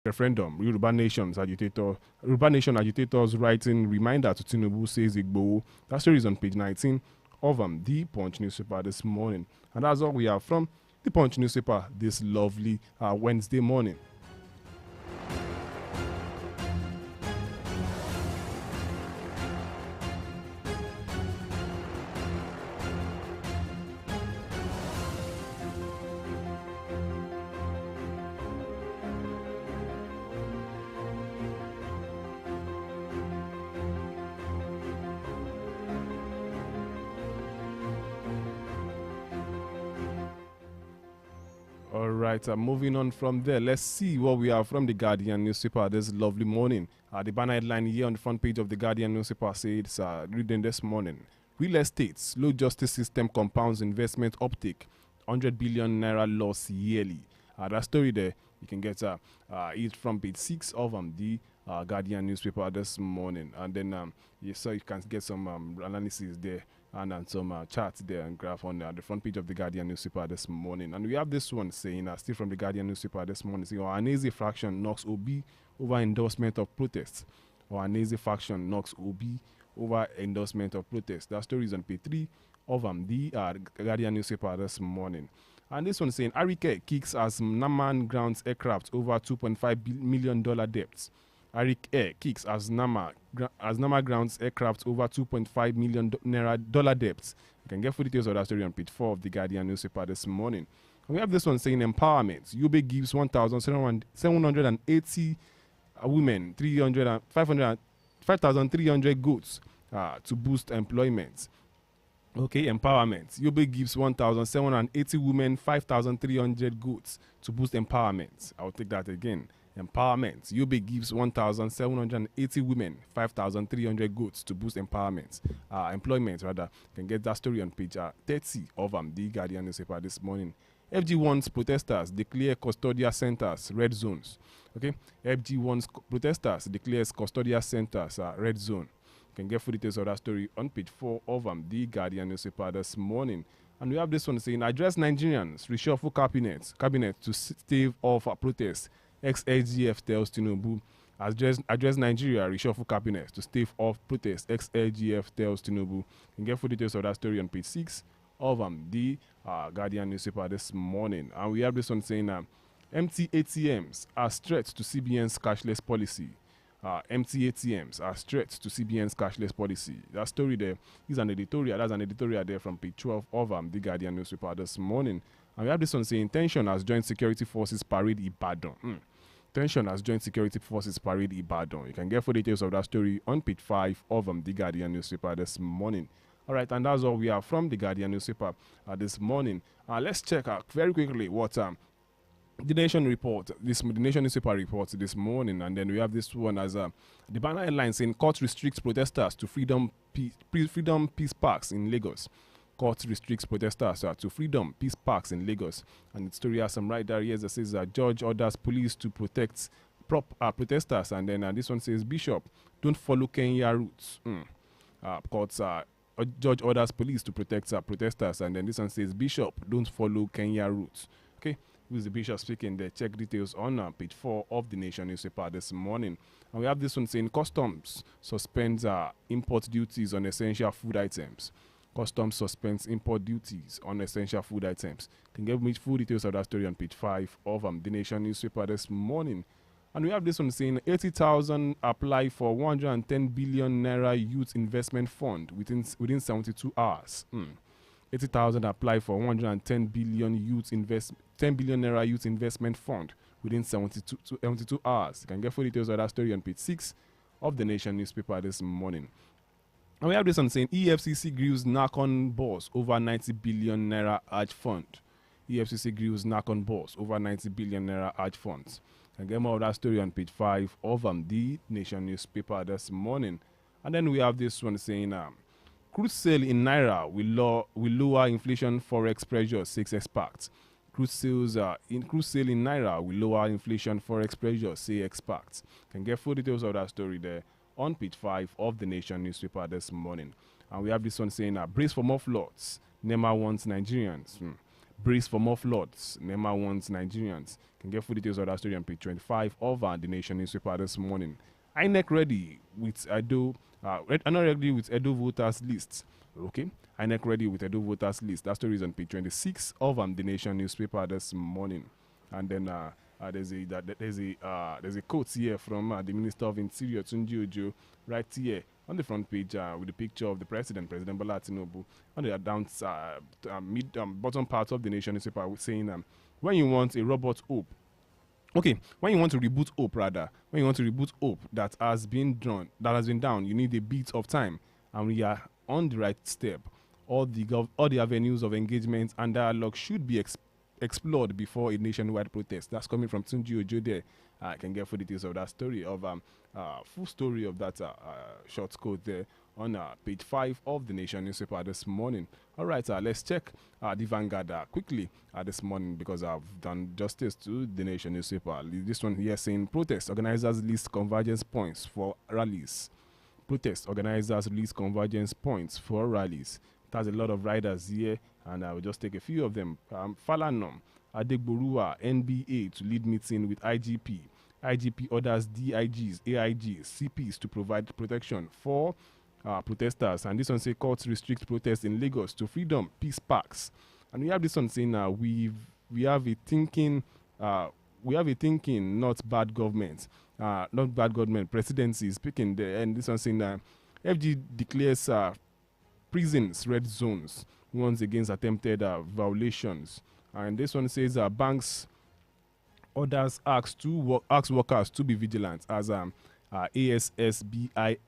referendum. Yoruba Nation agitators writing reminder to Tinubu says Igboho. That story is on page 19 of the Punch newspaper this morning. And that's all we have from the Punch newspaper this lovely Wednesday morning. All right, moving on from there, let's see what we have from the Guardian newspaper this lovely morning. The banner headline here on the front page of the Guardian newspaper says, reading this morning, real estate, slow justice system compounds investment uptake, 100 billion naira loss yearly. That story there, you can get it from page 6 of the Guardian newspaper this morning. And then you can get some analysis there and some charts there and graph on the front page of the Guardian newspaper this morning. And we have this one saying, still from the Guardian newspaper this morning, saying, Ohaneze faction knocks Obi over endorsement of protests. Ohaneze faction knocks Obi over endorsement of protests. That story is on page 3 of the Guardian newspaper this morning. And this one saying, Arike kicks as Naman grounds aircraft over $2.5 million debts. Arik Air kicks as Nama grounds aircraft over $2.5 million debts. You can get full details of that story on page 4 of the Guardian newspaper this morning. And we have this one saying empowerment. Yobe gives 1,780 women 5,300 goats to boost employment. Okay, empowerment. Yobe gives 1,780 women 5,300 goats to boost empowerment. I'll take that again. Empowerment. Yobe gives 1,780 women 5,300 goats to boost employment. You can get that story on page 30 of the Guardian newspaper this morning. FG wants protesters declare custodial centers red zones. Okay, FG wants protesters declares custodial centers red zone. You can get full details of that story on page 4 of the Guardian newspaper this morning. And we have this one saying, address Nigerians, reshuffle cabinet to stave off protests. Ex-LGF tells Tinubu, address Nigeria, reshuffle cabinet to stave off protests. Ex-LGF tells Tinubu. You can get full details of that story on page 6 of the Guardian newspaper this morning. And we have this one saying, empty ATMs are threats to CBN's cashless policy. Empty ATMs are threats to CBN's cashless policy. That story there is an editorial. That's an editorial there from page 12 of the Guardian newspaper this morning. And we have this one saying, tension has joined security forces parade Ibadan. Tension has joined security forces parade Ibadan. You can get full details of that story on page 5 of the Guardian newspaper this morning. All right, and that's all we have from the Guardian newspaper this morning. Let's check out very quickly what the Nation report, the Nation newspaper reports this morning, and then we have this one as the banner headline saying, court restricts protesters to Freedom Peace Parks in Lagos. Court restricts protesters to Freedom Peace Parks in Lagos. And the story has some right there that says judge orders police to protect protesters. And then this one says Bishop, don't follow Kenya routes. Judge orders police to protect protesters. And then this one says Bishop, don't follow Kenya routes. Okay, who's the bishop speaking there? Check details on page 4 of the Nation newspaper this morning. And we have this one saying customs suspends import duties on essential food items. Customs suspends import duties on essential food items. Can get me full details of that story on page 5 of the Nation newspaper this morning. And we have this one saying 80,000 apply for 110 billion naira youth investment fund within 72 hours. 80,000 apply for 110 billion 10 billion naira youth investment fund within 72 hours. You can get full details of that story on page 6 of the Nation newspaper this morning. And we have this one saying EFCC grills knock-on boss over 90 billion naira arch fund. EFCC grills knock-on boss over 90 billion naira arch funds. And get more of that story on page 5 of the Nation newspaper this morning. And then we have this one saying crude sale in naira will lower inflation forex pressure, 6 experts. Crude sale in naira will lower inflation forex pressure, say experts. Can get full details of that story there on page 5 of the Nation newspaper this morning. And we have this one saying, brace for more floods. NEMA wants Nigerians. Brace for more floods. NEMA warns Nigerians. Can get full details of that story on page 25 of The Nation newspaper this morning. INEC ready with Edo. Not ready with Edo voters list. Okay, INEC ready with Edo voters list. That story is on page 26 of The Nation newspaper this morning. And then there's a quote here from the Minister of Interior Tunji Ojo right here on the front page with the picture of the President Bola Tinubu, on the bottom part of The Nation newspaper saying when you want a robot hope. Okay, when you want to reboot hope, when you want to reboot hope that has been down, you need a bit of time, and we are on the right step. All the avenues of engagement and dialogue should be explored before a nationwide protest. That's coming from Tunji Ojo there. I can get full details of that story, full story of that short quote there on page 5 of The Nation newspaper this morning. All right, let's check the Vanguard quickly this morning, because I've done justice to The Nation newspaper. This one here saying protest organizers list convergence points for rallies. Protest organizers list convergence points for rallies. It has a lot of riders here, and I will just take a few of them. Falanom, Adegborua, NBA to lead meeting with IGP. IGP orders DIGs, AIGs, CPs to provide protection for protesters. And this one say courts restrict protests in Lagos to freedom, peace parks. And we have this one saying we have a thinking, not bad government. Not bad government. Presidency speaking there. And this one saying FG declares prisons red zones warns against attempted violations. And this one says banks orders ask workers to be vigilant as ASSBIFI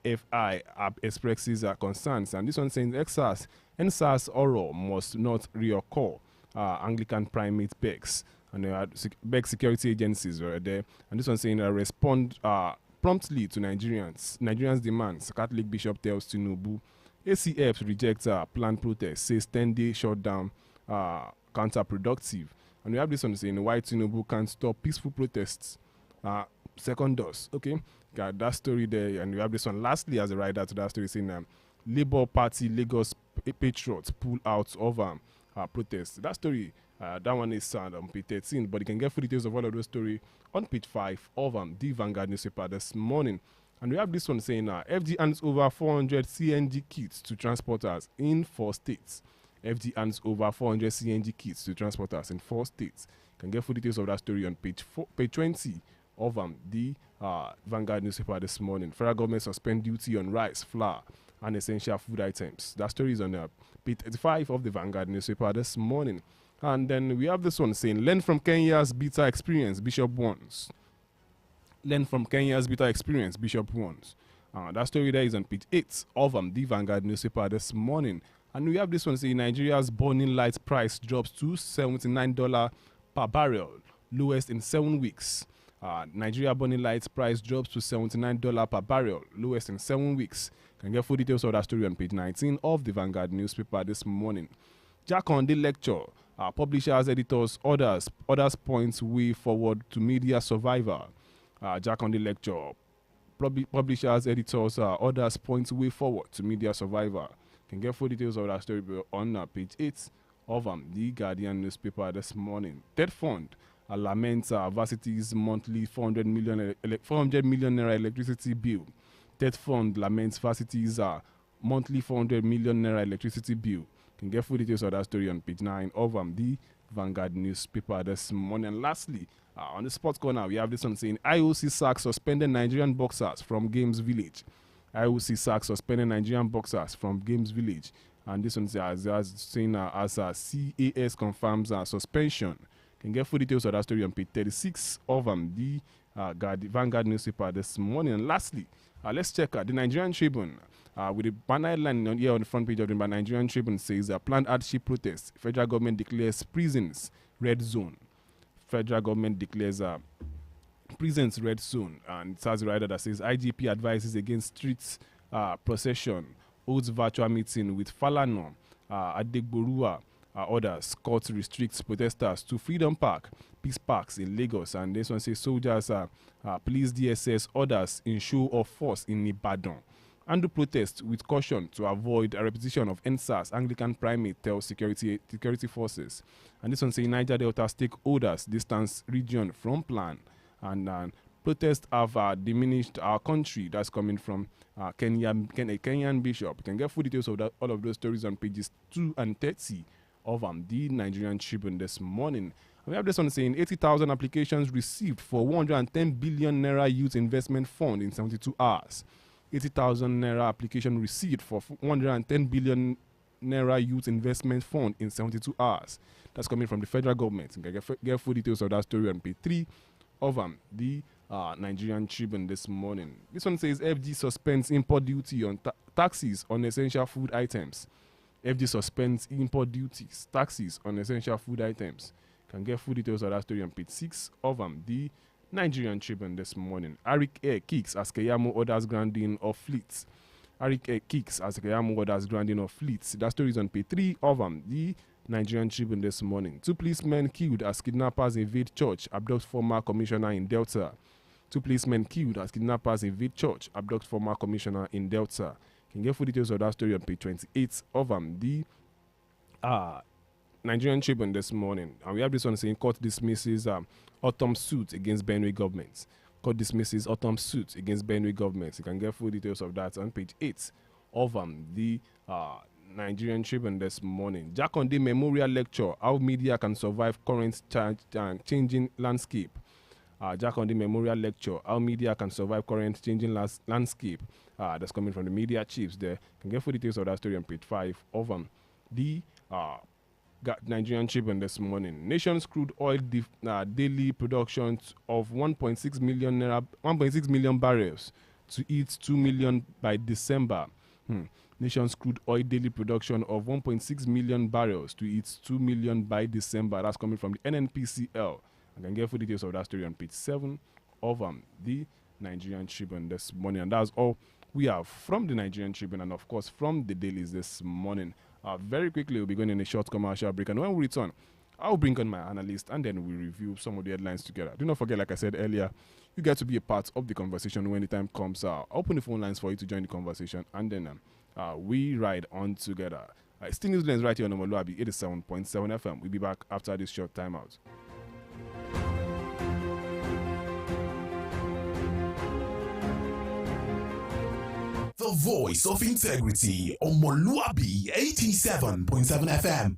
expresses concerns. And this one saying NSAS horror must not reoccur. Anglican primate begs. And beg security agencies were there. And this one saying respond promptly to Nigerians' demands. Catholic bishop tells Tinubu. ACF rejects planned protest, says 10-day shutdown counterproductive. And we have this one saying why Tinubu can't stop peaceful protests. Second dose. Okay, got that story there. And we have this one lastly as a rider to that story saying Labour Party Lagos patriots pull out of protests. That story, that one is on page 13, but you can get full details of all of those stories on page 5 of the Vanguard newspaper this morning. And we have this one saying FG hands over 400 CNG kits to transporters in 4 states. FG hands over 400 CNG kits to transporters in 4 states. You can get full details of that story on page 20 of the Vanguard newspaper this morning. Federal government suspend duty on rice, flour, and essential food items. That story is on page 35 of the Vanguard newspaper this morning. And then we have this one saying, learn from Kenya's bitter experience, Bishop warns. Learn from Kenya's bitter experience, Bishop warns. That story there is on page 8 of the Vanguard newspaper this morning. And we have this one saying, Nigeria's burning light price drops to $79 per barrel, lowest in 7 weeks. Nigeria burning light price drops to $79 per barrel, lowest in 7 weeks. Can get full details of that story on page 19 of the Vanguard newspaper this morning. Jack on the lecture. Publishers, editors, others points way forward to media survival. Jack on the lecture. Publishers, editors, others points way forward to media survival. Can get full details of that story on page 8 of the Guardian newspaper this morning. Third Fund laments varsity's monthly 400 million naira electricity bill. Third Fund laments varsity's monthly 400 million naira electricity bill. Can get full details of that story on page 9 of the Vanguard newspaper this morning. And lastly, on the sports corner, we have this one saying IOC sacks suspended Nigerian boxers from Games Village. IOC sacks suspended Nigerian boxers from Games Village. And this one is saying as CAS confirms suspension. Can get full details of that story on page 36 of the Vanguard newspaper this morning. And lastly, let's check the Nigerian Tribune. With a banner line here on the front page of the Nigerian Tribune says planned hardship protest. Federal government declares prisons red zone. Federal government declares prisons red zone. And it has a rider that says IGP advises against street procession. Holds virtual meeting with Falano, Adegborua, orders. Court restricts protesters to Freedom Park, peace parks in Lagos. And this one says soldiers police DSS orders in show of force in Ibadan. Handle protests with caution to avoid a repetition of NSAS, Anglican primate, tells security forces. And this one saying Niger Delta stakeholders distance region from plan. And protests have diminished our country. That's coming from a Kenyan bishop. You can get full details of all of those stories on pages 2 and 30 of the Nigerian Tribune this morning. We have this one saying 80,000 applications received for 110 billion naira youth investment fund in 72 hours. 80,000 naira application received for 110 billion naira youth investment fund in 72 hours. That's coming from the federal government. You can get full details of that story on page 3 of the Nigerian Tribune this morning. This one says FG suspends import duty on taxes on essential food items. FG suspends import duties, taxes on essential food items. Can get full details of that story on page 6 of the Nigerian Tribune this morning. Arik Air kicks as Keyamo orders grounding of fleets. Arik Air kicks as Keyamo orders grounding of fleets. That story is on page 3 of the Nigerian Tribune this morning. 2 policemen killed as kidnappers invade church, abduct former commissioner in Delta. 2 policemen killed as kidnappers invade church, abduct former commissioner in Delta. Can get full details of that story on page 28 of the Nigerian Tribune this morning. And we have this one saying court dismisses autumn suit against Benue government. Court dismisses autumn suit against Benue government. You can get full details of that on page 8 of the Nigerian Tribune this morning. Jakonde Memorial Lecture, How Media Can Survive Current Changing Landscape. Jakonde Memorial Lecture, How Media Can Survive Current Changing Landscape. That's coming from the media chiefs there. You can get full details of that story on page 5 of the Nigerian Tribune this morning. Nation's crude oil daily production of 1.6 million barrels to hit 2 million by December. Nation's crude oil daily production of 1.6 million barrels to hit 2 million by December. That's coming from the NNPCL. I can get full details of that story on page 7 of the Nigerian Tribune this morning. And that's all we have from the Nigerian Tribune and, of course, from the dailies this morning. Very quickly, we'll be going in a short commercial break. And when we return, I'll bring on my analyst and then we'll review some of the headlines together. Do not forget, like I said earlier, you get to be a part of the conversation when the time comes. I'll open the phone lines for you to join the conversation and then we ride on together. It's still Newslands right here on omoluwabi 87.7 FM. We'll be back after this short timeout. The voice of integrity, omoluwabi 87.7 FM.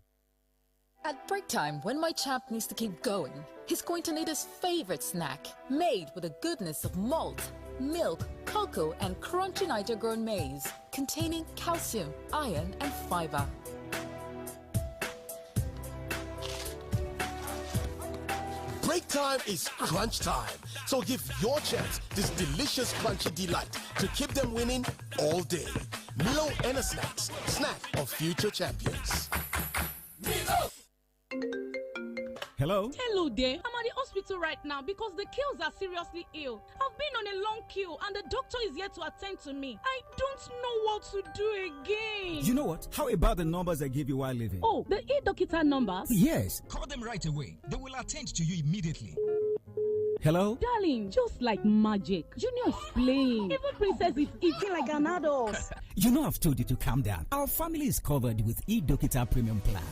At break time, when my champ needs to keep going, he's going to need his favorite snack, made with the goodness of malt, milk, cocoa, and crunchy Niger-grown maize, containing calcium, iron, and fiber. Break time is crunch time. So give your champs this delicious crunchy delight to keep them winning all day. Milo and a snacks. Snack of future champions. Hello? Hello there. I'm at the hospital right now because the kills are seriously ill. I've been on a long queue and the doctor is here to attend to me. I don't know what to do again. You know what? How about the numbers I gave you while leaving? Oh, the e-doctor numbers? Yes. Call them right away. They will attend to you immediately. Hello? Darling, just like magic. Junior is playing. Even Princess is eating like an adult. You know I've told you to calm down. Our family is covered with e-doctor premium plan.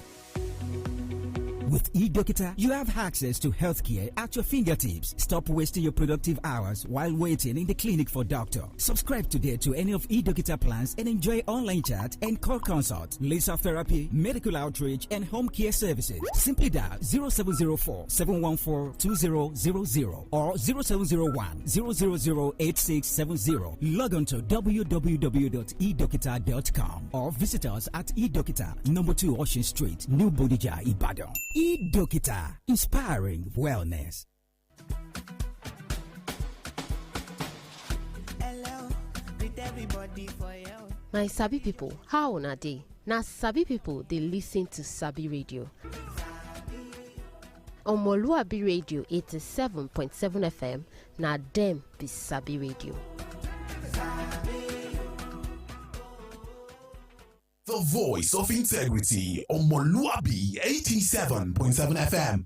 With eDoctor, you have access to healthcare at your fingertips. Stop wasting your productive hours while waiting in the clinic for doctor. Subscribe today to any of eDoctor plans and enjoy online chat and call consult, laser therapy, medical outreach, and home care services. Simply dial 0704-714-2000 or 0701-000-8670. Log on to www.edoctor.com or visit us at eDoctor, number 2 Ocean Street, New Bodija, Ibadan. eDoctor, inspiring wellness. Hello, with everybody for you. My Sabi people, how una dey? Na Sabi people dey listen to Sabi Radio. Omoluwabi Radio 87.7 FM, na dem be Sabi Radio. The voice of integrity, omoluwabi 87.7 FM.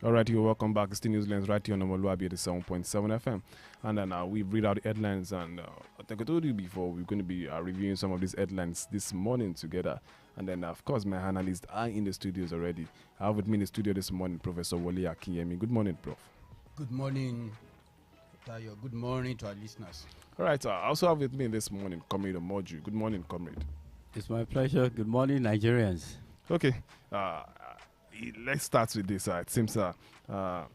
All right, you're welcome back. It's the Newslands right here on omoluwabi 87.7 FM. And then we read out the headlines. And I think I told you before, we're going to be reviewing some of these headlines this morning together. And then, of course, my analysts are in the studios already. I have with me in the studio this morning Professor Wole Akinyemi. Good morning, Prof. Good morning, Tayo. Good morning to our listeners. All right, I also have with me this morning Comrade Omoju. Good morning, Comrade. It's my pleasure. Good morning, Nigerians. Okay, let's start with this. It seems, okay,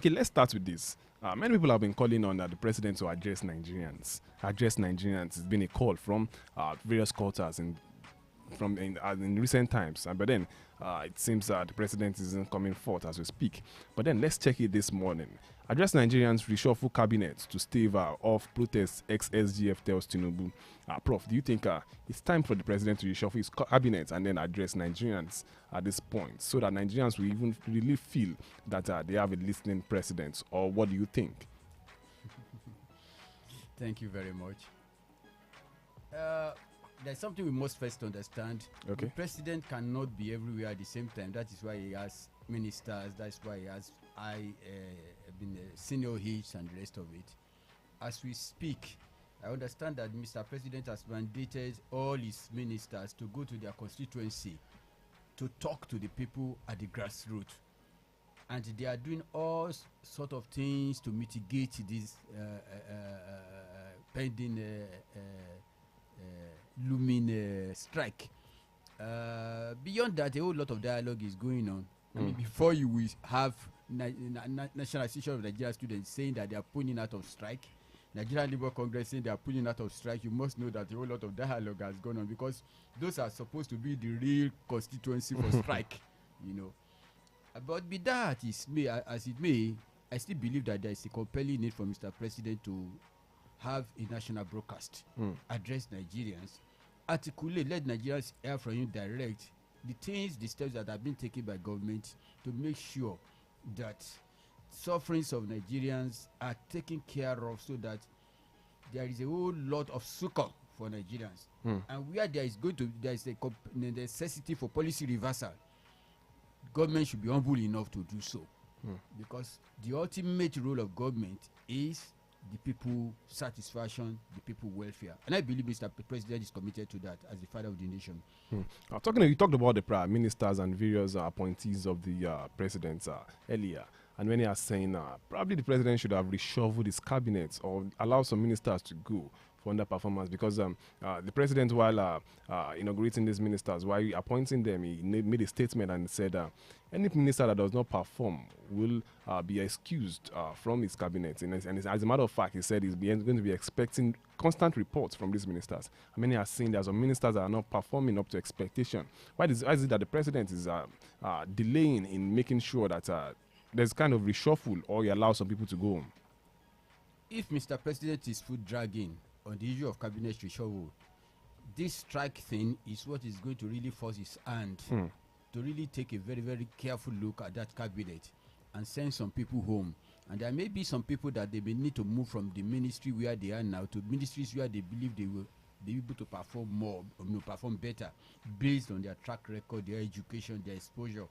let's start with this. Many people have been calling on the president to address Nigerians. It's been a call from various quarters in recent times. But then it seems that the president isn't coming forth as we speak. But then let's check it this morning. Address Nigerians reshuffle cabinet to stave off protests, ex-SGF tells Tinubu. Prof, do you think it's time for the president to reshuffle his cabinet and then address Nigerians at this point so that Nigerians will even really feel that they have a listening president? Or what do you think? Thank you very much. There's something we must first understand. Okay. The president cannot be everywhere at the same time. That is why he has ministers. That's why he has senior aides and the rest of it. As we speak, I understand that Mr. President has mandated all his ministers to go to their constituency to talk to the people at the grassroots. And they are doing all sort of things to mitigate this pending looming strike. Beyond that, a whole lot of dialogue is going on. I mean, before you will have National Association of Nigerian Students saying that they are pulling out of strike, Nigerian Labour Congress saying they are pulling out of strike, you must know that a whole lot of dialogue has gone on, because those are supposed to be the real constituency for strike, you know. But be that as it may, I still believe that there is a compelling need for Mr. President to have a national broadcast, address Nigerians, articulate, let Nigerians hear from him direct the steps that have been taken by government to make sure that sufferings of Nigerians are taken care of, so that there is a whole lot of succor for Nigerians. And where there is a necessity for policy reversal, government should be humble enough to do so. Because the ultimate role of government is the people satisfaction, the people welfare. And I believe Mr. President is committed to that as the father of the nation. You talked about the prime ministers and various appointees of the presidents earlier. And many are saying probably the president should have reshuffled his cabinet or allow some ministers to go for underperformance, because the president, while inaugurating these ministers, while appointing them, he made a statement and said any minister that does not perform will be excused from his cabinet. And as a matter of fact, he said he's going to be expecting constant reports from these ministers. And many are saying there are some ministers that are not performing up to expectation. Why is it that the president is delaying in making sure that there's kind of reshuffle, or he allows some people to go home? If Mr. President is foot dragging on the issue of cabinet reshuffle, this strike thing is what is going to really force his hand to really take a very, very careful look at that cabinet and send some people home. And there may be some people that they may need to move from the ministry where they are now to ministries where they believe they will be able to perform more, perform better, based on their track record, their education, their exposure.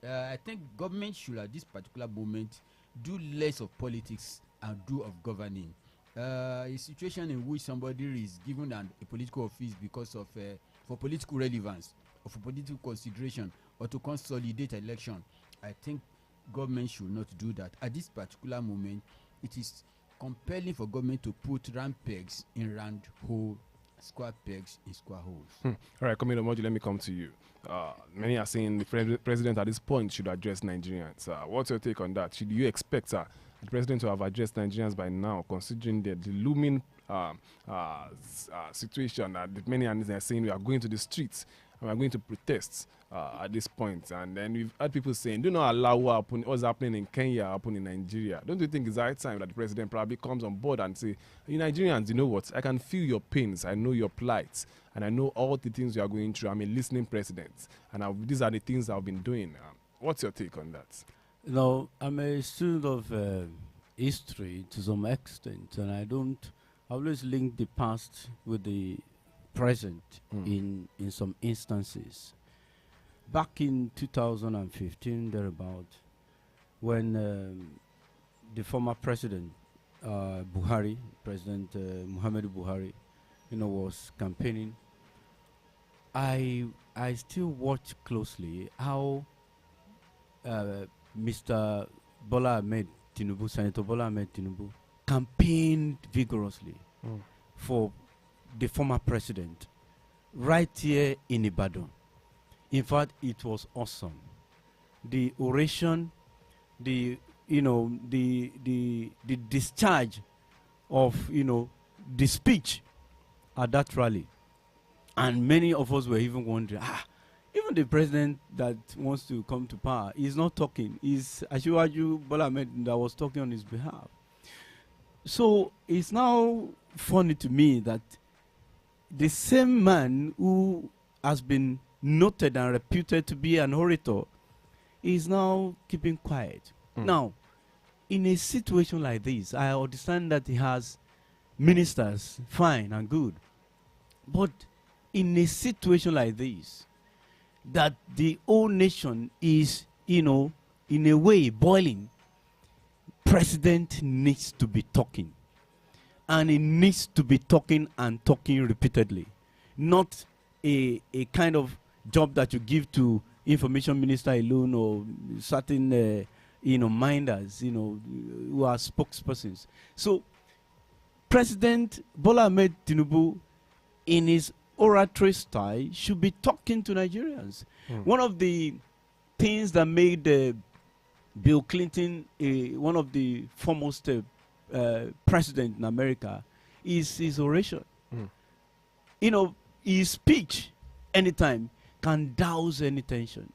I think government should at this particular moment do less of politics and do of governing. A situation in which somebody is given a political office because of for political relevance or for political consideration or to consolidate election, I think government should not do that. At this particular moment, it is compelling for government to put round pegs in round hole, square pegs in square holes. All right, Commander Moji, let me come to you. Many are saying the president at this point should address Nigerians. What's your take on that? Should you expect the president to have addressed Nigerians by now, considering the looming situation that many are saying we are going to the streets and we are going to protest at this point? And then we've had people saying, do not allow what's happening in Kenya happen in Nigeria. Don't you think it's the right time that the president probably comes on board and say, you Nigerians, you know what, I can feel your pains, I know your plight, and I know all the things you are going through. I'm a listening president, and these are the things I've been doing. What's your take on that? You know, I'm a student of history to some extent, and I always link the past with the present in some instances. Back in 2015, thereabout, when the former president, Buhari, President Muhammadu Buhari, was campaigning, I still watch closely how Mr. Bola Ahmed Tinubu, Senator Bola Ahmed Tinubu, campaigned vigorously for the former president right here in Ibadan. In fact, it was awesome. The oration, the discharge of the speech at that rally, and many of us were even wondering, even the president that wants to come to power is not talking. Is Asiwaju Bola Ahmed that was talking on his behalf. So it's now funny to me that the same man who has been noted and reputed to be an orator is now keeping quiet. Now, in a situation like this, I understand that he has ministers, fine and good. But in a situation like this, that the whole nation is, in a way boiling, president needs to be talking. And he needs to be talking and talking repeatedly. Not a kind of job that you give to information minister alone or certain minders, who are spokespersons. So President Bola Ahmed Tinubu, in his oratory style, should be talking to Nigerians. One of the things that made Bill Clinton one of the foremost president in America is his oration. His speech anytime can douse any tension.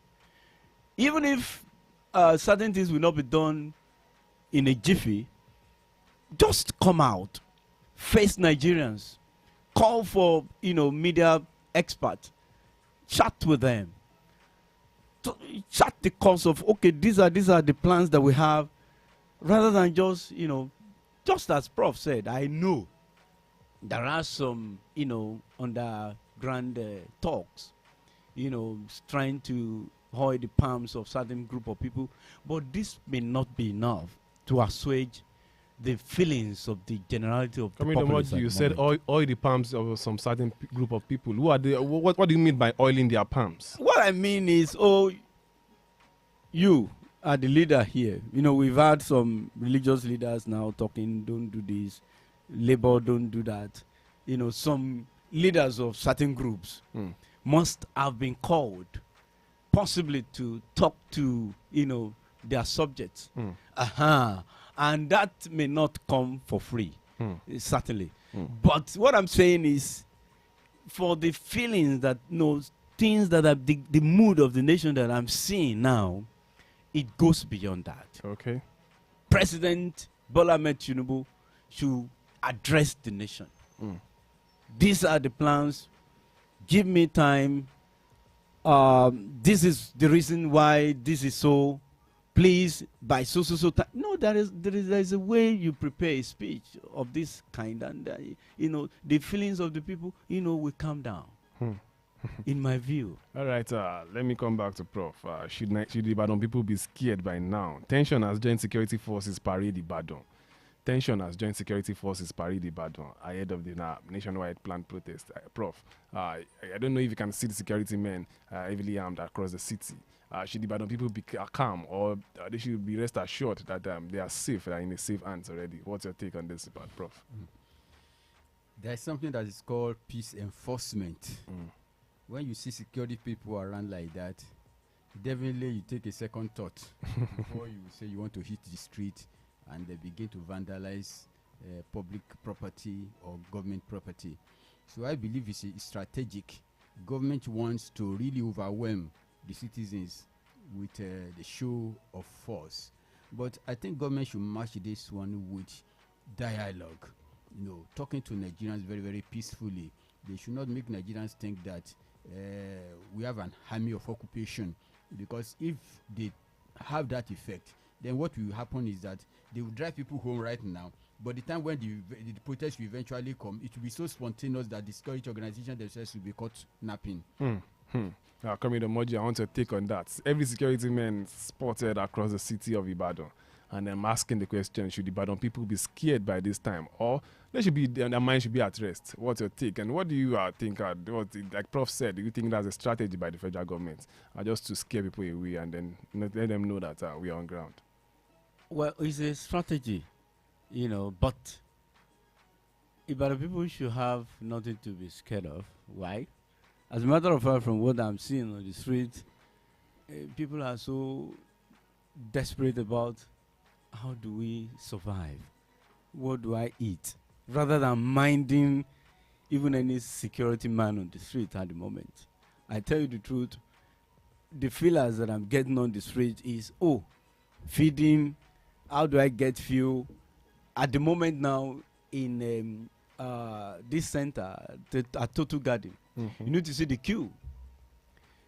Even if certain things will not be done in a jiffy, just come out, face Nigerians, call for media experts, chat with them, chat the course of, okay, these are the plans that we have, rather than just as Prof said. I know there are some underground talks, trying to hold the palms of certain group of people, but this may not be enough to assuage the feelings of the generality of the populace. You said oil the palms of some certain group of people. Who are they? What do you mean by oiling their palms? What I mean is, you are the leader here. We've had some religious leaders now talking, don't do this, labor, don't do that. Some leaders of certain groups must have been called, possibly to talk to, their subjects. And that may not come for free, certainly. But what I'm saying is, for the feelings that, things that are the mood of the nation that I'm seeing now, it goes beyond that. Okay. President Bola Ahmed Tinubu should address the nation. These are the plans. Give me time. This is the reason why this is so. Please, by so time. No, there is a way you prepare a speech of this kind, and the feelings of the people, will calm down. In my view. All right, let me come back to Prof. Should Ibadan people be scared by now? Tension has joined security forces parade Ibadan. Tension has joined security forces parade Ibadan ahead of the nationwide planned protest. Prof, I don't know if you can see the security men heavily armed across the city. Should Ibadan people be calm, or they should be rest assured that they are safe, they are in a safe hands already? What's your take on this, Prof? There's something that is called peace enforcement. When you see security people around like that, definitely you take a second thought before you say you want to hit the street and they begin to vandalize public property or government property. So I believe it's strategic. Government wants to really overwhelm the citizens with the show of force. But I think government should match this one with dialogue. Talking to Nigerians very, very peacefully. They should not make Nigerians think that we have an army of occupation, because if they have that effect, then what will happen is that they will drive people home right now. But the time when the protest will eventually come, it will be so spontaneous that the security organization themselves will be caught napping. Coming to Moji, I want to take on that. Every security man spotted across the city of Ibadan. And I'm asking the question, should Ibadan people be scared by this time? Or their mind should be at rest? What's your take? And what do you think, like Prof said, do you think that's a strategy by the federal government? Just to scare people away and then let them know that we are on ground? Well, it's a strategy, but Ibadan people should have nothing to be scared of. Why? As a matter of fact, from what I'm seeing on the street, people are so desperate about how do we survive? What do I eat? Rather than minding even any security man on the street at the moment. I tell you the truth, the feelers that I'm getting on the street is, feeding, how do I get fuel? At the moment now, in this center, at Total Garden, you need to see the queue.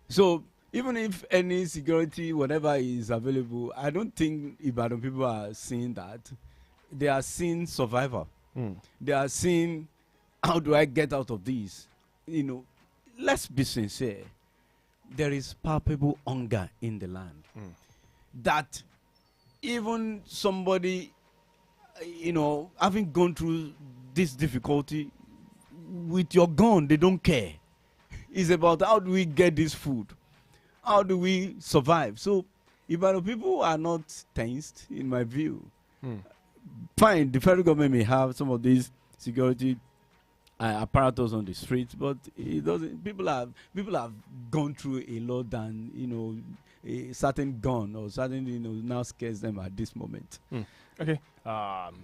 So even if any security, whatever is available, I don't think Ibadan people are seeing that. They are seeing survival. They are seeing, how do I get out of this? Let's be sincere. There is palpable hunger in the land. That even somebody, having gone through this difficulty, with your gun, they don't care. It's about how do we get this food? How do we survive? So, Ibadan people are not tensed, in my view. Fine, the federal government may have some of these security apparatus on the streets, but it doesn't. People have gone through a lot than a certain gun or certain now scares them at this moment. Okay,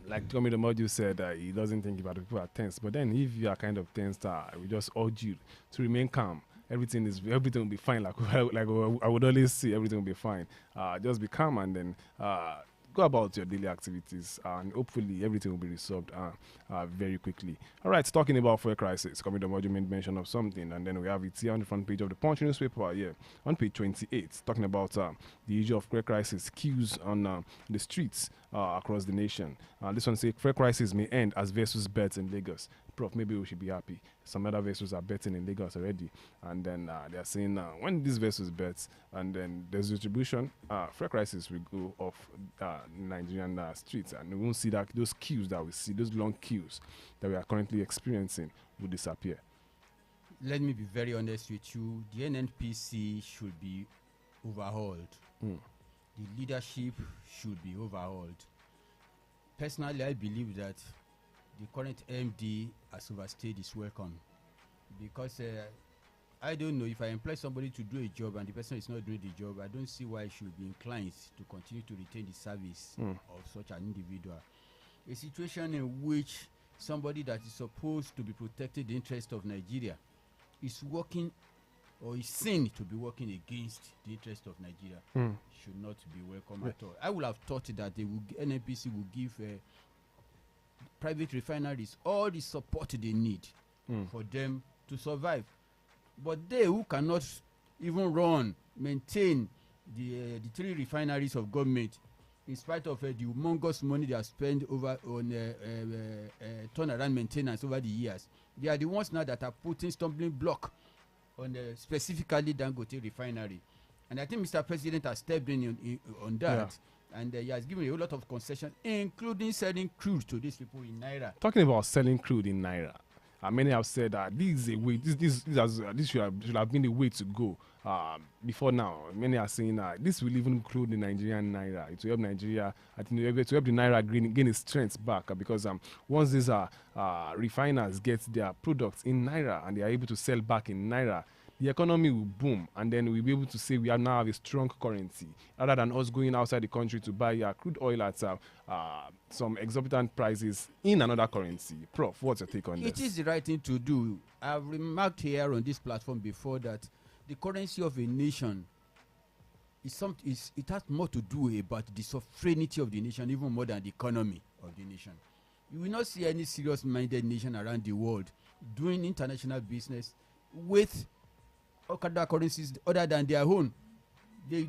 like Tommy the Module said, he doesn't think about people are tense. But then, if you are kind of tense, we just urge you to remain calm. Everything will be fine. Like I would always say, everything will be fine. Just be calm and then go about your daily activities, and hopefully everything will be resolved very quickly. All right, talking about fuel crisis, coming to the module made mention of something, and then we have it here on the front page of the Punch newspaper here, on page 28, talking about the issue of fuel crisis, queues on the streets across the nation. This one says fuel crisis may end as vessels berth in Lagos. Prof, maybe we should be happy. Some other vessels are betting in Lagos already, and then they are saying when these vessels bet and then there's distribution, fuel crisis will go off Nigerian streets, and we won't see that those queues that we see, those long queues that we are currently experiencing, will disappear. Let me be very honest with you. The NNPC should be overhauled. The leadership should be overhauled. Personally, I believe that the current MD has overstayed his welcome, because I don't know, if I employ somebody to do a job and the person is not doing the job, I don't see why I should be inclined to continue to retain the service of such an individual. A situation in which somebody that is supposed to be protecting the interest of Nigeria is working or is seen to be working against the interest of Nigeria should not be welcome at all. I would have thought that NNPC will give private refineries all the support they need for them to survive. But they who cannot even maintain the 3 refineries of government, in spite of the humongous money they have spent over on turnaround maintenance over the years, they are the ones now that are putting stumbling block on specifically Dangote refinery. And I think Mr. President has stepped in on that. Yeah. And he has given a whole lot of concessions, including selling crude to these people in Naira. Talking about selling crude in Naira, many have said that this is a way. This should have been the way to go. Before now, many are saying this will even include the Nigerian Naira. It will help Nigeria. I think it will help the Naira gain its strength back, because once these refiners get their products in Naira and they are able to sell back in Naira, the economy will boom, and then we'll be able to say we now have a strong currency, rather than us going outside the country to buy crude oil at some exorbitant prices in another currency. Prof, what's your take on this? It is the right thing to do. I've remarked here on this platform before that the currency of a nation it has more to do about the sovereignty of the nation, even more than the economy of the nation. You will not see any serious-minded nation around the world doing international business with other currencies other than their own. They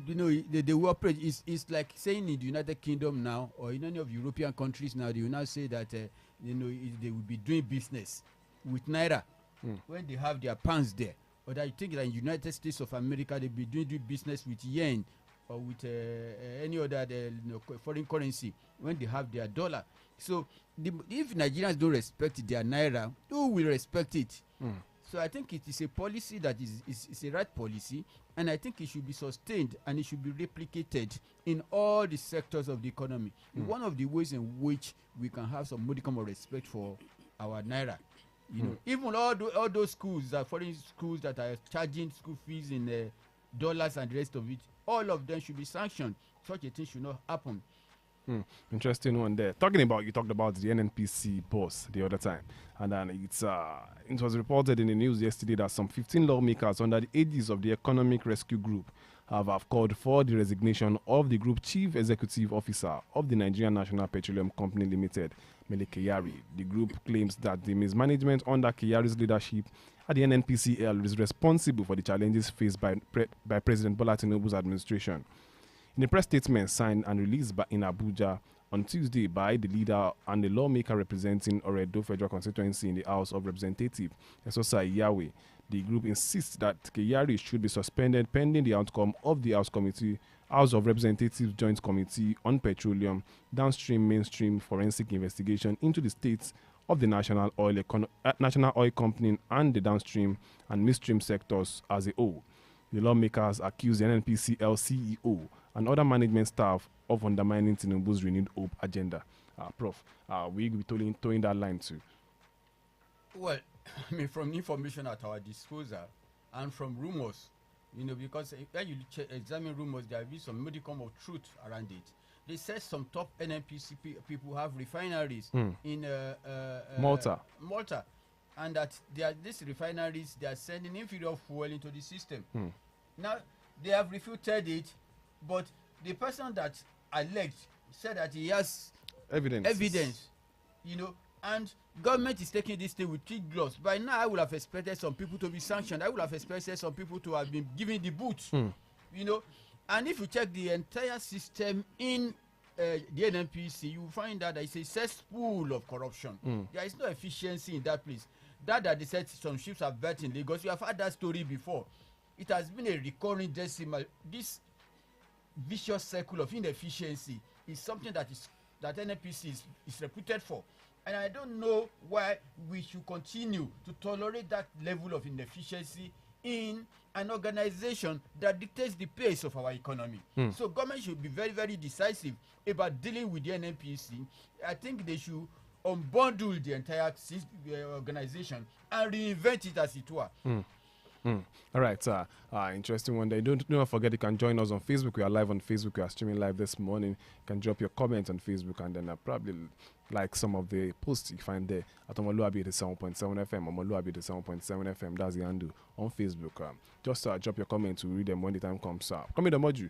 will operate. It's like saying in the United Kingdom now, or in any of European countries now, they will now say that they will be doing business with Naira when they have their pounds there. or that you think that in United States of America they be doing business with yen or with any other foreign currency when they have their dollar. So if Nigerians don't respect their naira, who will respect it? So I think it is a policy that is a right policy, and I think it should be sustained and it should be replicated in all the sectors of the economy. One of the ways in which we can have some modicum of respect for our naira. You know, even all those schools, foreign schools that are charging school fees in dollars and the rest of it, all of them should be sanctioned. Such a thing should not happen. Interesting one there. You talked about the NNPC boss the other time, and then it was reported in the news yesterday that some 15 lawmakers under the aegis of the Economic Rescue Group have called for the resignation of the group chief executive officer of the Nigerian National Petroleum Company Limited, Mele Kyari. The group claims that the mismanagement under Kyari's leadership at the NNPCL is responsible for the challenges faced by President Bola Tinubu's administration. In a press statement signed and released in Abuja on Tuesday by the leader and the lawmaker representing Oredo Federal Constituency in the House of Representatives, Esosa Yahweh, the group insists that Kyari should be suspended pending the outcome of the House of Representatives Joint Committee on Petroleum, Downstream, Mainstream Forensic Investigation into the states of the National Oil Company and the downstream and midstream sectors as a whole. The lawmakers accuse the NNPCL CEO and other management staff of undermining Tinubu's renewed hope agenda. Prof, we will be towing that line too. Well, I mean, from information at our disposal and from rumors, because when you examine rumors, there will be some modicum of truth around it. They said some top NNPC people have refineries in Malta, and that these refineries, they are sending inferior fuel into the system. Now, they have refuted it, but the person that alleged said that he has evidence, and government is taking this thing with kid gloves. By now, I would have expected some people to be sanctioned. I would have expected some people to have been given the boot, And if you check the entire system in the NNPC, you will find out that it's a cesspool of corruption. There is no efficiency in that place. That they said some ships are bet in Lagos. You have had that story before. It has been a recurring decimal. This vicious circle of inefficiency is something that NNPC is reputed for. And I don't know why we should continue to tolerate that level of inefficiency in an organization that dictates the pace of our economy. So government should be very, very decisive about dealing with the NNPC. I think they should unbundle the entire organization and reinvent it, as it were. All right, interesting one day. Don't forget, you can join us on Facebook. We are live on Facebook. We are streaming live this morning. You can drop your comments on Facebook, and then probably like some of the posts you find there at omoluwabi 7.7 FM. Omoluwabi 7.7 FM. That's the handle on Facebook. Just drop your comments. We'll read them when the time comes. Coming to Moju.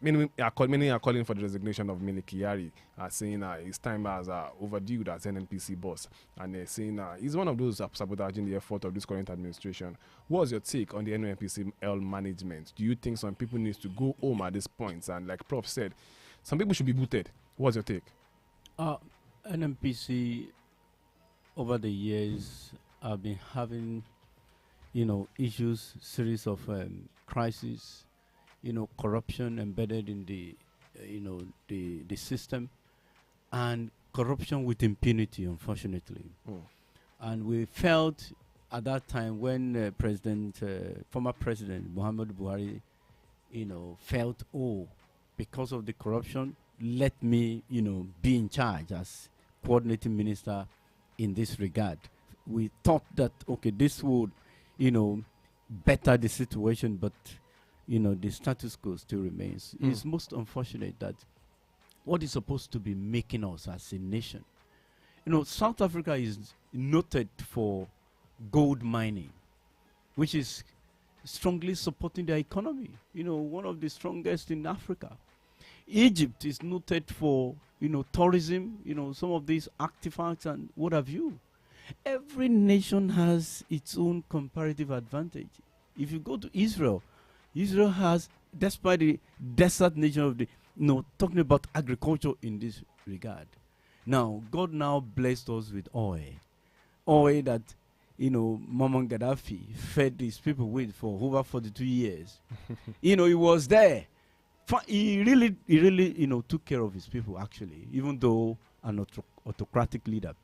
Many are calling for the resignation of Mele Kyari, saying his time as overdue as NNPC boss, and saying he's one of those sabotaging the effort of this current administration. What's your take on the NNPCL management? Do you think some people need to go home at this point? And like Prof said, some people should be booted. What's your take? NNPC over the years have been having, issues, series of crises. Corruption embedded in the system, and corruption with impunity, unfortunately. And we felt at that time when former President Muhammadu Buhari, felt, because of the corruption, let me, be in charge as coordinating minister in this regard. We thought that, this would, better the situation, but the status quo still remains. It's most unfortunate that what is supposed to be making us as a nation. South Africa is noted for gold mining, which is strongly supporting their economy. One of the strongest in Africa. Egypt is noted for, tourism, some of these artifacts and what have you. Every nation has its own comparative advantage. If you go to Israel has, despite the desert nature of talking about agriculture in this regard. Now, God now blessed us with oil that, Muammar Gaddafi fed his people with for over 42 years. He was there. He really, took care of his people, actually, even though an autocratic leader.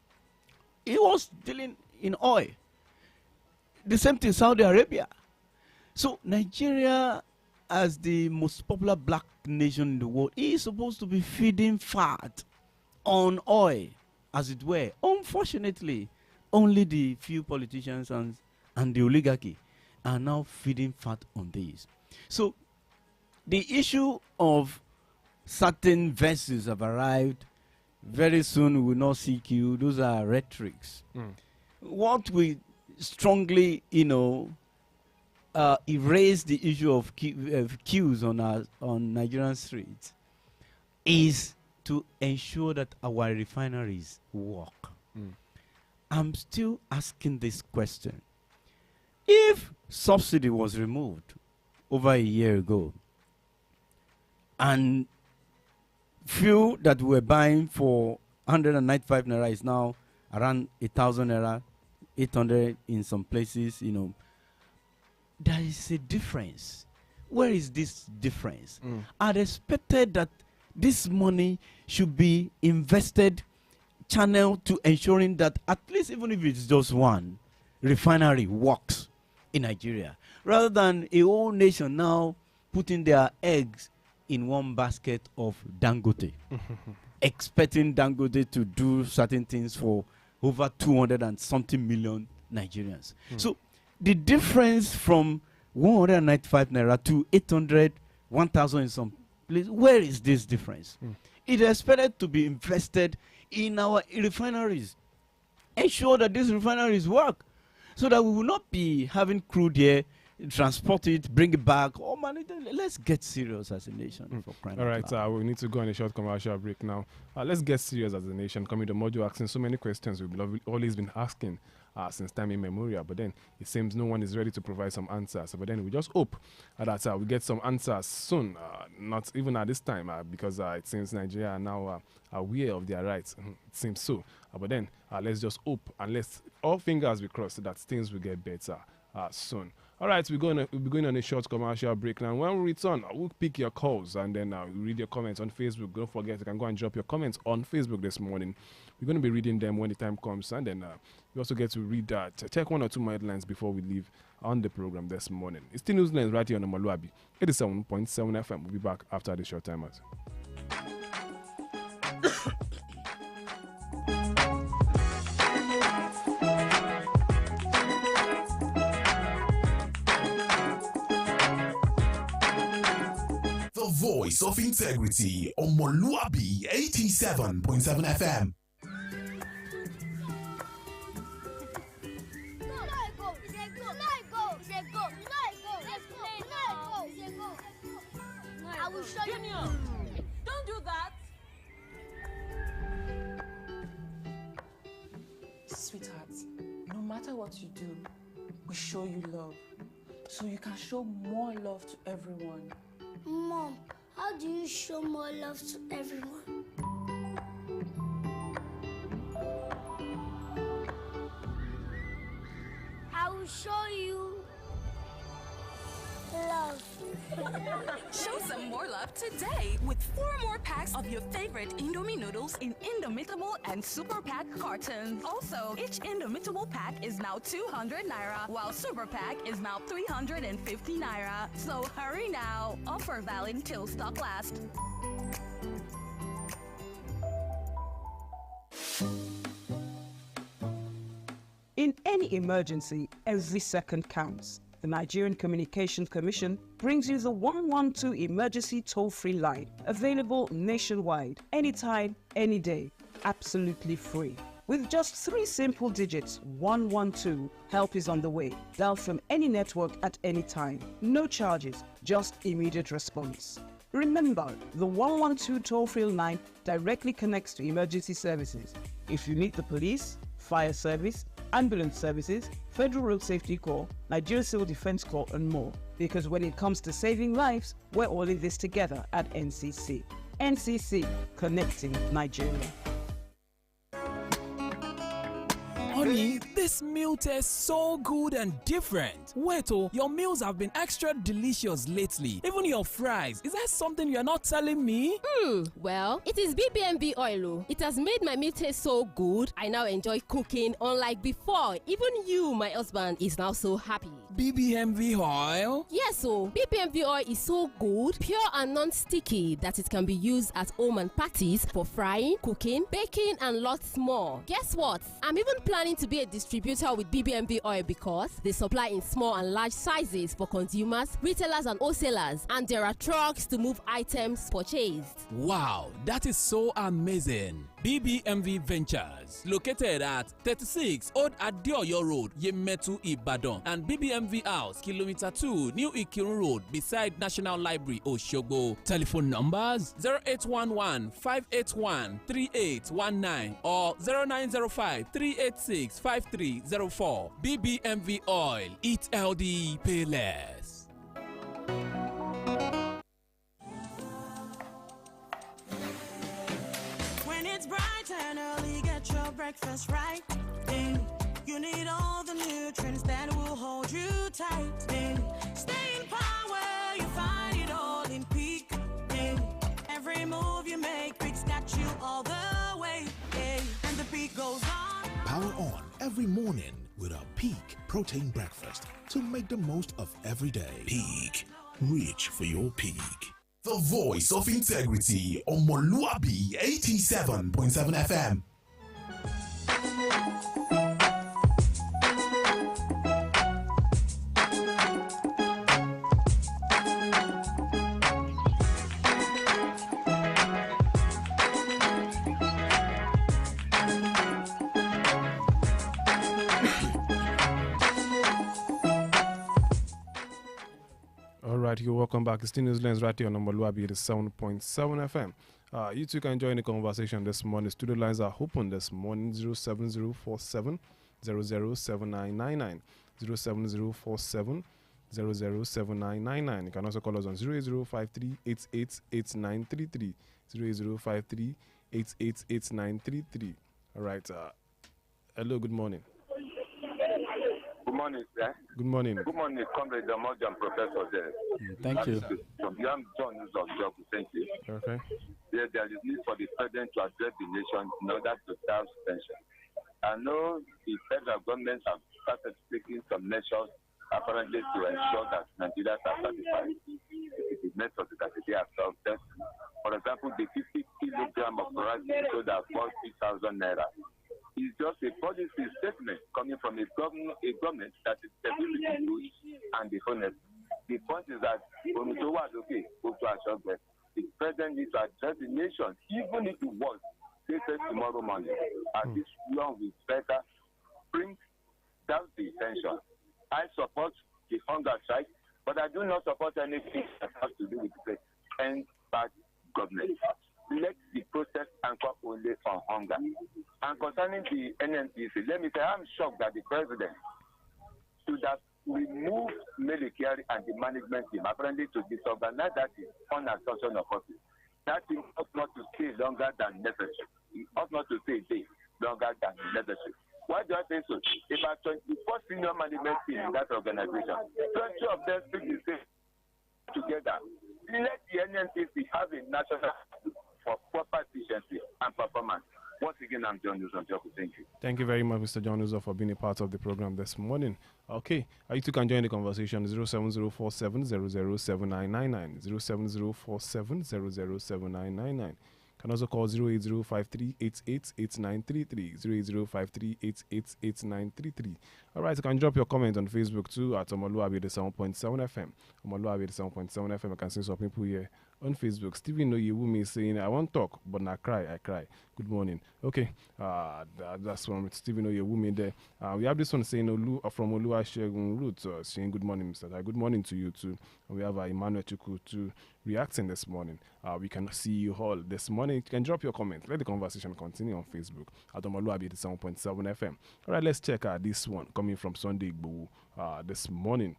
He was dealing in oil. The same thing, Saudi Arabia. So Nigeria, as the most popular black nation in the world, is supposed to be feeding fat on oil, as it were. Unfortunately, only the few politicians and the oligarchy are now feeding fat on these. So the issue of certain vessels have arrived. Very soon we will not see queue. Those are rhetorics. What we strongly, erase the issue of queues on Nigerian streets is to ensure that our refineries work. I'm still asking this question. If subsidy was removed over a year ago, and fuel that we were buying for 195 naira is now around 1,000 naira, 800 in some places, there is a difference. Where is this difference? I'd expected that this money should be invested, channeled to ensuring that at least even if it's just one refinery works in Nigeria, rather than a whole nation now putting their eggs in one basket of Dangote, expecting Dangote to do certain things for over 200 and something million Nigerians. So the difference from 195 naira to 800, 1,000 in some place, where is this difference? It is expected to be invested in our refineries. Ensure that these refineries work so that we will not be having crude here, transport it, bring it back. Oh man, let's get serious as a nation. For crying out loud. We need to go on a short commercial break now. Let's get serious as a nation. Coming to Mojo asking so many questions we've always been asking since time immemorial, but then it seems no one is ready to provide some answers. But then we just hope that we get some answers soon, not even at this time, because it seems Nigeria are now aware of their rights. It seems so. But then let's just hope and let's all fingers be crossed that things will get better soon. All right, we'll be going on a short commercial break now. When we return, we'll pick your calls and then we'll read your comments on Facebook. Don't forget, you can go and drop your comments on Facebook this morning. We're going to be reading them when the time comes, and then you also get to read check one or two more headlines before we leave on the program this morning. It's still Newslands right here on omoluwabi 87.7 FM. We'll be back after the short time out. The voice of integrity, omoluwabi 87.7 FM. I will show you. Junior, don't do that. Sweetheart, no matter what you do, we show you love. So you can show more love to everyone. Mom, how do you show more love to everyone? I will show you love. Show some more love today with 4 more packs of your favorite Indomie noodles in Indomitable and Super Pack cartons. Also, each Indomitable pack is now 200 naira, while Super Pack is now 350 naira. So hurry now. Offer valid till stock lasts. In any emergency, every second counts. The Nigerian Communications Commission brings you the 112 emergency toll-free line, available nationwide, anytime, any day, absolutely free. With just 3 simple digits, 112, help is on the way. Dial from any network at any time. No charges, just immediate response. Remember, the 112 toll-free line directly connects to emergency services. If you need the police, fire service, ambulance services, Federal Road Safety Corps, Nigeria Civil Defense Corps, and more. Because when it comes to saving lives, we're all in this together at NCC. NCC, connecting Nigeria. Honey, this This meal tastes so good and different. Wait, your meals have been extra delicious lately. Even your fries. Is that something you're not telling me? Well, it is BBMB oil. It has made my meal taste so good. I now enjoy cooking unlike before. Even you, my husband, is now so happy. BBMV oil? Yes, BBMV oil is so good, pure and non-sticky that it can be used at home and parties for frying, cooking, baking, and lots more. Guess what? I'm even planning to be a distributor with BBMV oil because they supply in small and large sizes for consumers, retailers, and wholesalers, and there are trucks to move items purchased. Wow, that is so amazing. BBMV Ventures, located at 36 Old Adeoyo Road, Yemetu, Ibadan, and BBMV House, Kilometer 2, New Ikirun Road, beside National Library, Oshogbo. Telephone numbers 0811-581-3819 or 0905-386-5304. BBMV Oil, eat healthy, pay less. It's bright and early, get your breakfast right. You need all the nutrients that will hold you tight. Stay in power, you find it all in Peak. Every move you make, Peak's got you all the way. And the Peak goes on. Power on every morning with our Peak protein breakfast to make the most of every day. Peak, reach for your peak. The voice of integrity on omoluwabi 87.7 FM. Alright, you're welcome back. It's News Lens right here on omoluwabi 87.7 FM. You two can join the conversation this morning. Studio lines are open this morning. 07047 007999 07047 007999. You can also call us on 08053 888933 08053 888933. Alright, hello, good morning. Good morning, sir. Good morning. Good morning, Comrade Damojan, Professor there. Thank you. From Young John of Job, thank you. Okay. There is need for the president to address the nation in order to start suspension. I know the federal government have started taking some measures apparently to ensure that Nigerians are satisfied with the method that they have solved. For example, the 50 kilogram of rice sold at 40,000 naira. It's just a policy statement coming from a government that is stability good and the honest. The point is that when we do what, okay, go to our shop, the president needs to address the nation, even if it was stated tomorrow morning. And this long will better bring down the tension. I support the hunger strike, but I do not support anything that has to do with the end bad government. Let the protest anchor only on hunger. And concerning the NNPC, let me say I'm shocked that the president should have removed Medicare and the management team, apparently to disorganize that on assumption of office. That thing ought not to stay longer than necessary. It ought not to stay a day longer than necessary. Why do I say so? About 24 senior management team in that organization, 20 of them speak the same together. Let the NNPC have a national for proper efficiency and performance. Once again, I'm John Newsom. Thank you. Thank you very much, Mr. John Newsom, for being a part of the program this morning. Okay, you two can join the conversation 07047 007999 07047 007999. Can also call 08053888933 08053888933. All right, you can drop your comment on Facebook too at omoluwabi 7.7 FM. Omoluwabi 7.7 FM. I can see some people here on Facebook. Stephen Oyewumi is saying, I won't talk, but I cry. Good morning. Okay, that's from Stephen Oyewumi there. We have this one saying from Oluwasegun Root saying good morning, Mr. Good morning to you too. And we have Emmanuel Chuku too reacting this morning. We can see you all this morning. You can drop your comment. Let the conversation continue on Facebook at Omoluwabi 7.7 FM. All right, let's check this one coming from Sunday Igbohu this morning.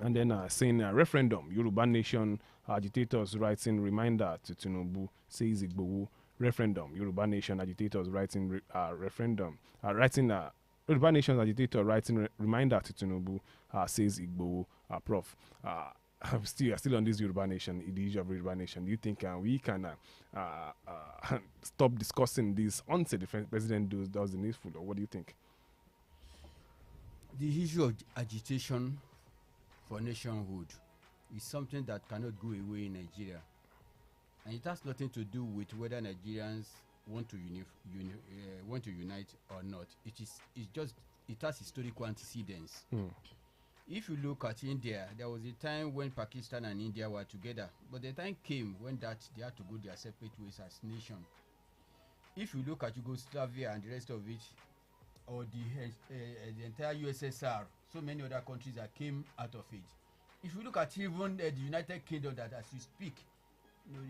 And then saying referendum, Yoruba Nation agitators writing reminder to Tinubu, says Igbohu. Referendum, Yoruba Nation agitators writing referendum, writing Yoruba Nation agitator writing reminder to Tinubu, says Igbo, Prof. Still on this Yoruba Nation, the issue of Yoruba Nation. Do you think we can stop discussing this until the president does the needful, or what do you think? The issue of agitation for nationhood is something that cannot go away in Nigeria, and it has nothing to do with whether Nigerians want to unite or not. It has historical antecedents. If you look at India, there was a time when Pakistan and India were together, but the time came when they had to go their separate ways as nation. If you look at Yugoslavia and the rest of it, or the entire USSR, so many other countries that came out of it. If you look at even the United Kingdom, that as we speak,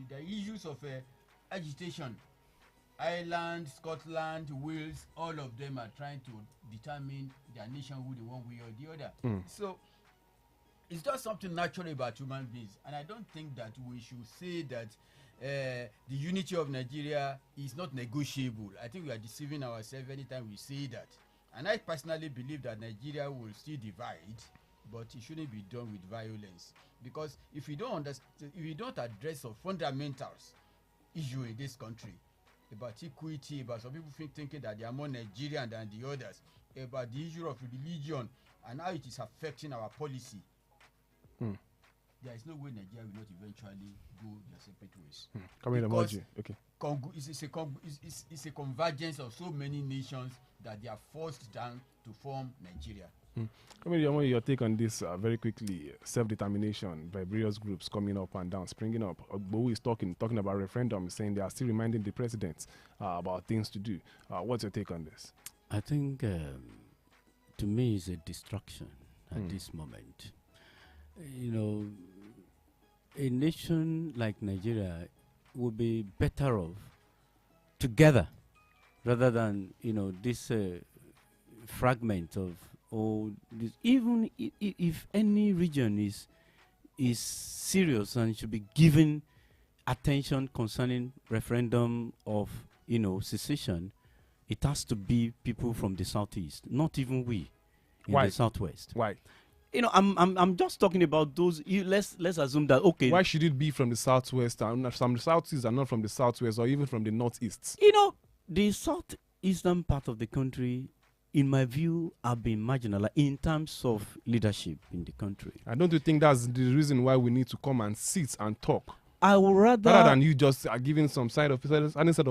the issues of agitation, Ireland, Scotland, Wales, all of them are trying to determine their nationhood in one way or the other. So it's just something natural about human beings, and I don't think that we should say that the unity of Nigeria is not negotiable. I think we are deceiving ourselves anytime we say that. And I personally believe that Nigeria will still divide, but it shouldn't be done with violence. Because if we don't address the fundamentals issue in this country, about equity, about some people thinking that they are more Nigerian than the others, about the issue of religion and how it is affecting our policy, there is no way Nigeria will not eventually go their separate ways. Because it's a convergence of so many nations that they are forced down to form Nigeria. I want your take on this very quickly. Self-determination by various groups coming up and down, springing up. Ogbo is talking about referendum, saying they are still reminding the president about things to do. What's your take on this? I think, to me, it's a distraction at this moment. A nation like Nigeria would be better off together rather than, this fragment of this. Even if any region is serious and should be given attention concerning referendum of, secession, it has to be people from the southeast, not even we in the southwest. Why? I'm just talking about those. Let's assume that, okay. Why should it be from the southwest? Some southeast are not from the southwest, or even from the northeast. The southeastern part of the country, in my view, have been marginalized in terms of leadership in the country. I don't think that's the reason why we need to come and sit and talk. I would rather than you just are giving some side of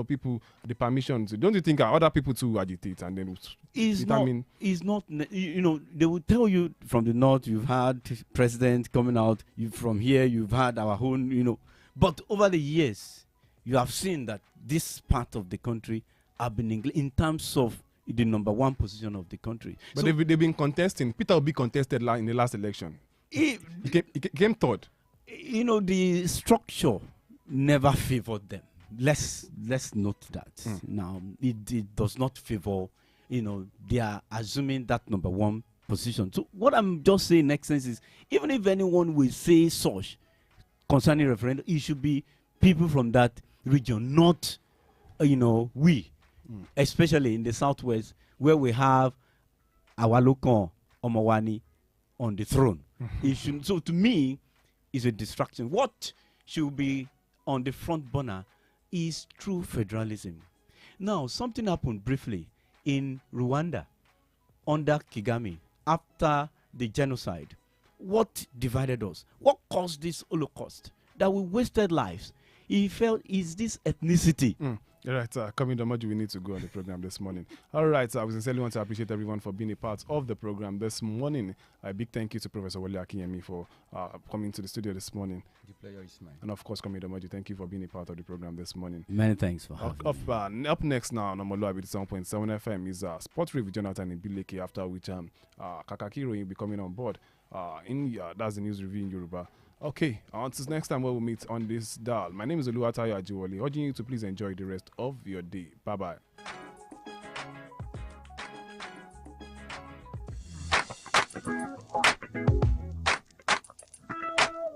people the permission to. Don't you think other people to agitate and then determine? They will tell you from the north you've had president coming out. From here you've had our own. But over the years, you have seen that this part of the country have been in terms of the number one position of the country. But they've been contesting. Peter Obi contested in the last election. He came third. The structure never favored them. Let's note that. Now, it does not favor, they are assuming that number one position. So what I'm just saying in essence is, even if anyone will say such concerning referendum, it should be people from that region, not, we, especially in the southwest, where we have our local Omowani on the throne. So to me, is a distraction. What should be on the front burner is true federalism. Now, something happened briefly in Rwanda under Kagame after the genocide. What divided us? What caused this Holocaust? That we wasted lives. He felt, is this ethnicity? All right, coming to much we need to go on the program this morning. All right, I sincerely want to appreciate everyone for being a part of the program this morning. A big thank you to Professor Wale Akinyemi for coming to the studio this morning. The pleasure is mine. And of course, coming to much, thank you for being a part of the program this morning. Many thanks for having me. Up next now on omoluwabi 7.7 FM is Sports Review with Jonathan Ibileke, after which Kakakiro will be coming on board. That's the news review in Yoruba. Okay, until next time when we meet on this dial. My name is Oluwatayo Ajiwole, urging you to please enjoy the rest of your day. Bye-bye.